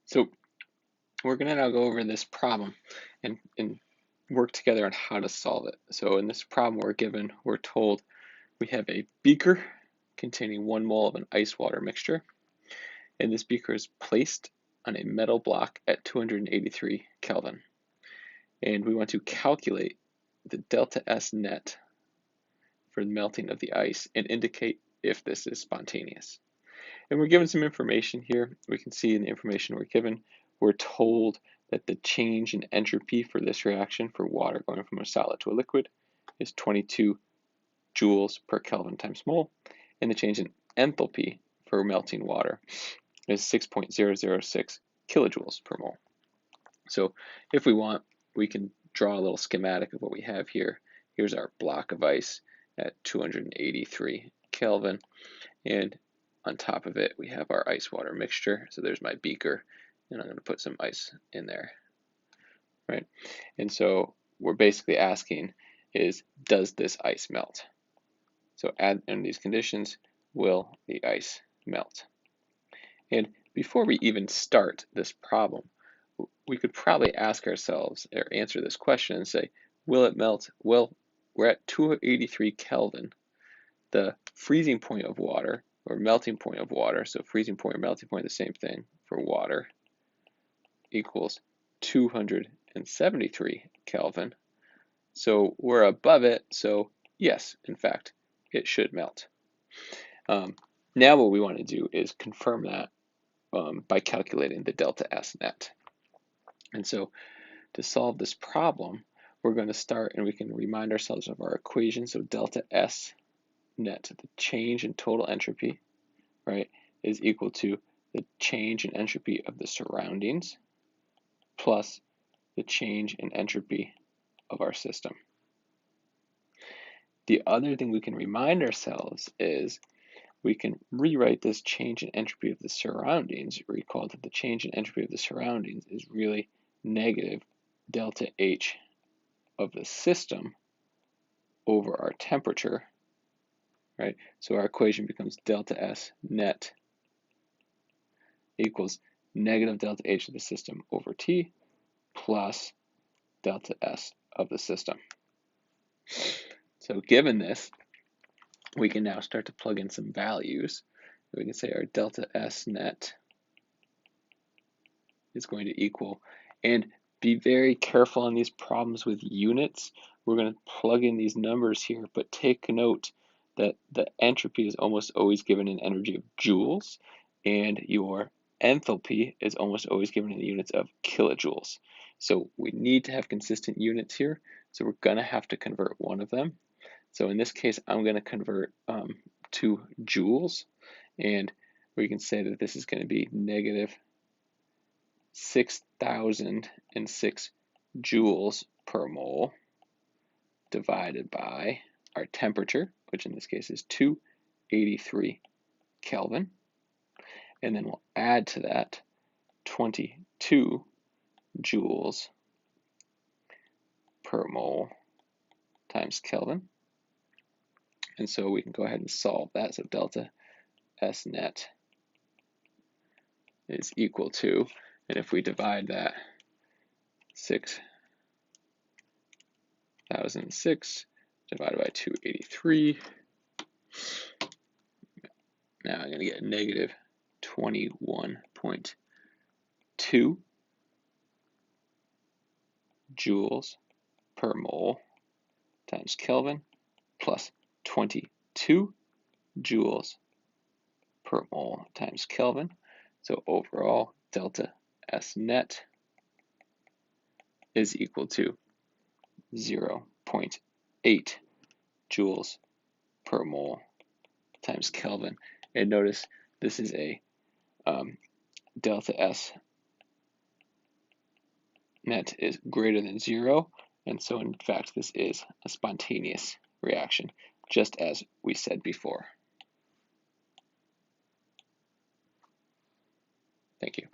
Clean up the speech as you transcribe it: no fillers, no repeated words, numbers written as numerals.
So we're going to now go over this problem and work together on how to solve it. So in this problem we're told we have a beaker containing 1 mole of an ice water mixture, and this beaker is placed on a metal block at 283 Kelvin. And we want to calculate the delta S net for the melting of the ice and indicate if this is spontaneous. And we're given some information here. We can see in the information we're given, we're told that the change in entropy for this reaction for water going from a solid to a liquid is 22 joules per Kelvin times mole, and the change in enthalpy for melting water is 6.006 kilojoules per mole. So if we want, we can draw a little schematic of what we have here. Here's our block of ice at 283 Kelvin, and on top of it we have our ice water mixture. So there's my beaker, and I'm going to put some ice in there, right? And so we're basically asking is, does this ice melt? So in these conditions, will the ice melt? And before we even start this problem, we could probably ask ourselves or answer this question and say, will it melt? Well, we're at 283 Kelvin. The freezing point of water, or melting point of water, so freezing point or melting point, the same thing for water, equals 273 Kelvin. So we're above it, so yes, in fact, it should melt. Now what we want to do is confirm that by calculating the delta S net. And so to solve this problem, we're going to start, and we can remind ourselves of our equation. So delta S net, the change in total entropy, right, is equal to the change in entropy of the surroundings plus the change in entropy of our system. The other thing we can remind ourselves is we can rewrite this change in entropy of the surroundings. Recall that the change in entropy of the surroundings is really negative delta H of the system over our temperature, right? So our equation becomes delta S net equals negative delta H of the system over T plus delta S of the system. So given this, we can now start to plug in some values. We can say our delta S net is going to equal, and be very careful on these problems with units. We're going to plug in these numbers here, but take note that the entropy is almost always given in energy of joules, and your enthalpy is almost always given in the units of kilojoules. So we need to have consistent units here, so we're going to have to convert one of them. So in this case, I'm going to convert to joules, and we can say that this is going to be negative 6,006 joules per mole divided by our temperature, which in this case is 283 Kelvin. And then we'll add to that 22 joules per mole times Kelvin. And so we can go ahead and solve that. So delta S net is equal to, and if we divide that 6,006 divided by 283, now I'm going to get negative 21.2 joules per mole times Kelvin plus 22 joules per mole times Kelvin. So overall, delta S net is equal to 0.8 joules per mole times Kelvin. And notice this is a delta S net is greater than 0, and so in fact this is a spontaneous reaction, just as we said before. Thank you.